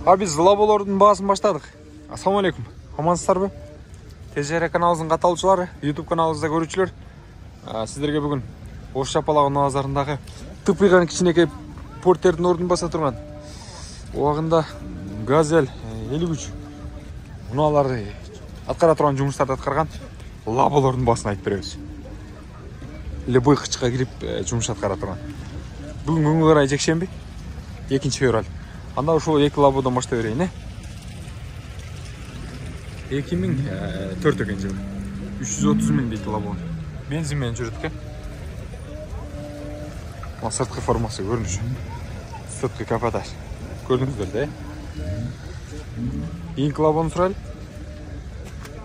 Biz лаболордун баасын баштадык. Ассаламу алейкум. Амансыздарбы? ТЖР каналыбыздын каталуучулары, YouTube каналыбызда көрүүчүлөр. Сиздерге бүгүн Ош Жапалак базарындагы тыпыйган кичинекей портердин ордун баса турган убагында Газель 53 унааларды аткара турган жумуштарды аткарган лаболордун баасын айтып беребиз. Любой кычка кирип жумуш аткара турган. Бүгүн күнгө карай жекшемби? 2-февраль. Анда ушул эки лабодан баштай берейин, 2004 экен жыл. 330 миң дейт лабо. Бензин менен жүрөт экен. Сырткы формасы көрүнүшү. Сырткы капотаж. Көрдүңүздөр да. Эң лабон сурайлы.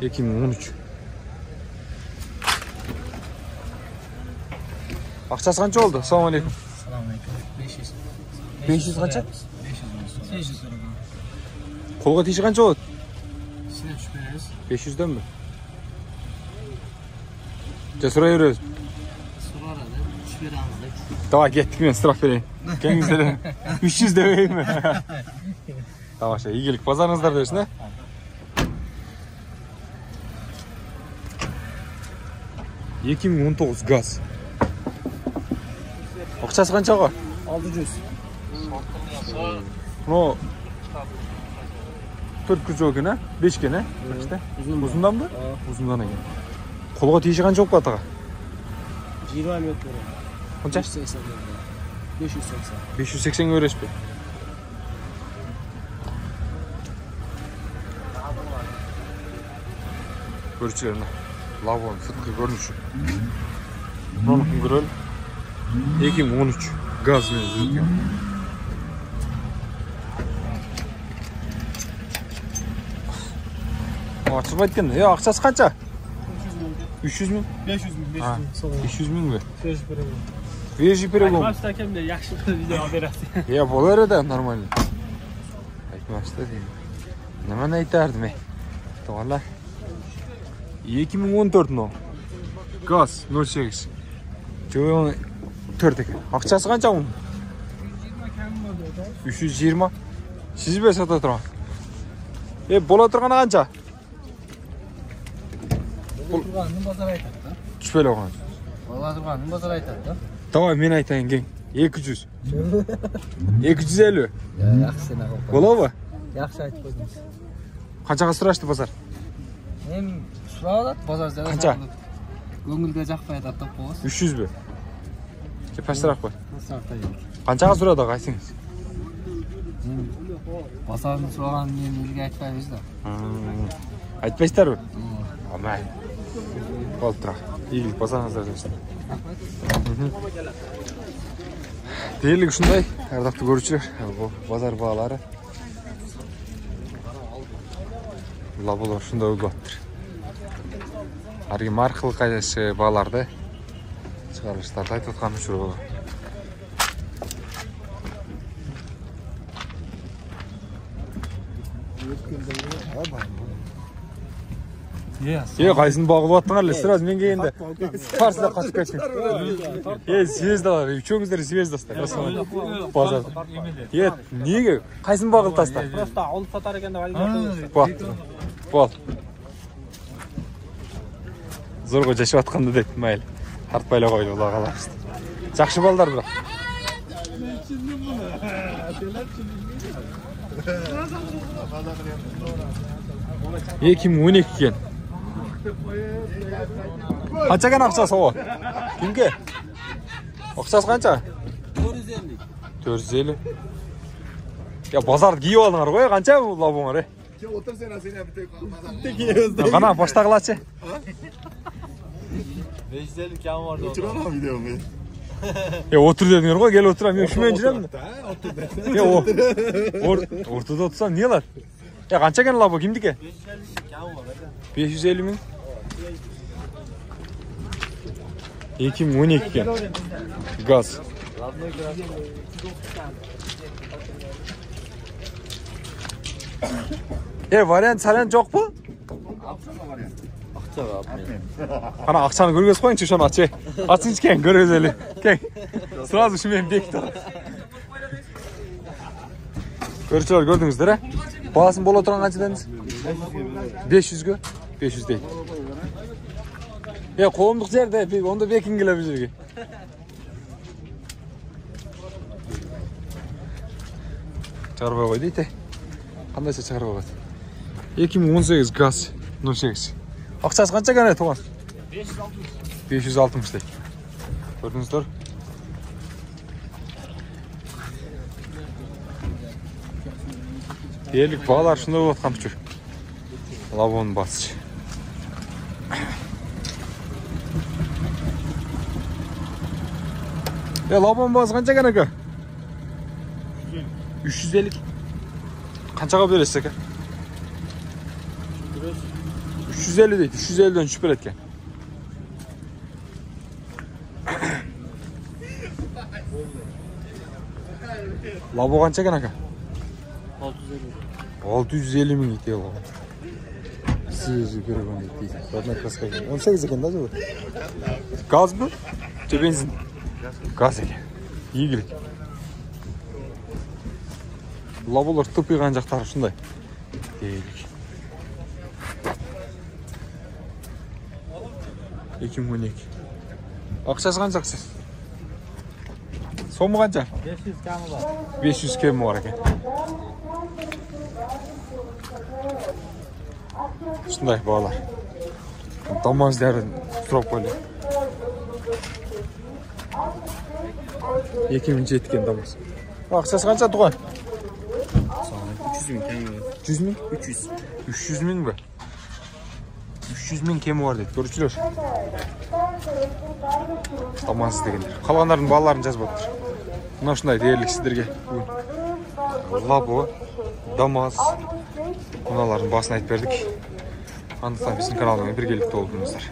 2013. Акчасы канча болду? Ассаламу алейкум. 500. 500 канча? 500. Колго тиши канча болот? Сине түшүп беребиз. 500дөнбү? Же сурай беребиз? Сурара да түшүп беребиз. Давай кеттик, мен сурап берейин. Кеңиздер 300 дебейинби? Тамаша, ийгилик базарыңыздар дебесин, 2019 газ. Акчасы канчага? 600. Ну 4 күзөө экен, 5 экен, качта? Узунданбы? Узундан экен. Колго тиши канча болуп калат ага? 20 метр. Канча? 580. 580 бересизби? Көрчүлөр, лавон сырткы көрүнүшү. Мунун көрөлү. 2013 газ менен жүргөн. Ачылбайт экен. Акчасы канча? 300 миң? 500 миң. 500 миңби? Свежий перегон. Айтмашта кемде жакшы видео берасың. Болор эде, нормально. Айтмашта дейм. Немени айтардым, Тоғалар. 2014 но. Газ 08. Жөө 4 экен. Акчасы канча мун? 320. Сизбе сата турган? Бола турганы канча? Турганын базар айтат да. Түшпөй алган. Бола турганын базар айтат да. Давай мен айтайын кең. 200. 250. Жакшы сен агыл. Болобу? Жакшы айтып койдуңуз. Канчага сурашты базар? Эми сурап атат базар жагы. Канча? Көңүлгө жакпай атат деп коебуз. 300бү? Паштыраак кой. Сартай. Канчага сурады кайсыңыз? Базардын сураганын элге айтпайбыз да. Айтпайсыздарбы? Амай. Болуп тура. Ийгилик базарыңыздар дебесин. Дээрлик ушундай, ардактуу көрүүчүлөр, бул базар баалары. Лаболор ушундай болуп атыптыр. Арги маркалы кайсы бааларды чыгарыштарды айтып аткан учуру. Кайсын багып аттыңар эле, сразу мен келгенде каршыда качып кеткен. Звездалар, үчөөңүздөр звездасыздар. Базар. Неге? Кайсын багылтасыздар? Просто алып сатар экен деп айтып Бол. Зорго жашап атканды дейт, майыл. Тартпайлай койду лагаларыбызды. Жакшы балдар бирок. 2012 экен. Канча экен акчасы о? Кимге? Акчасы канча? 450. 450. Базарды кийип алдыңар го, канча лабоңар, Отур сен асыйна битек. Кана баштагылачы. 550 кам бар да. Чырана видеоmu. Отур дедиңер го, кел отурам. Мен ушумен жүрөм. Ортодо отурсам эмне кылат? Канча экен лабо кимдики? 550 кам бар да. 550 миң. 2012 экен. Газ. Вариант салян жокпу? Акча бар. Кана акчаны көргөз коюңчу, ошону ачы. Ачыңчы кең, көрөз эле. Кең. Сразу ушу менен бекитип. Көршілер көрдіңіздер, ә? Баласын бола тұрған қанша дедіңіз? 500-ге? 500 дейді. Қоғамдық жерде, онда бекін келе бұл жерге. Шығарбай қой дейді. Қандайша шығарбай қойды. 2018 газ 08. Ақшасы қанша ғана туған? 560 дейді. Көрдіңіздер? Елік бағалар шында болып атқан жүр. Лавон басыш. Лавон басы қанша ғана қа? 350. Қаншаға бересіз қа? 350 дейді. 350-ден үшіп береді кен. Лабо қанша кен ака? 650 мың дейді елға. Свежий көрген дейді. Родной краска екен. 18 екен да жауы? Газ бұл? Че бензин? Газ екен. Игілік. Лаболар тұпиған жақтары шындай. Дейлік. 2012. Ақшасы қанша ақшасы? Сомы қанша? 500 кемі бар. 500 кемі бар екен. Шындай бағалар. Дамаздарын сұрап қойды. 2007 кен дамаз. Ақшасы қанша туған? 300 мың кемі бар. 100 мың? 300. 300 мың ба? 300 мың кемі бар дейді. Көрушілер. Дамансыз дегендер. Қалғандардың балаларын жазып отыр. Мына шындай дерлік сіздерге. Лабо, Дамаз. Мыналардың басын айтып бердік. Андықтан біздің каналмен біргелікті болдыңыздар.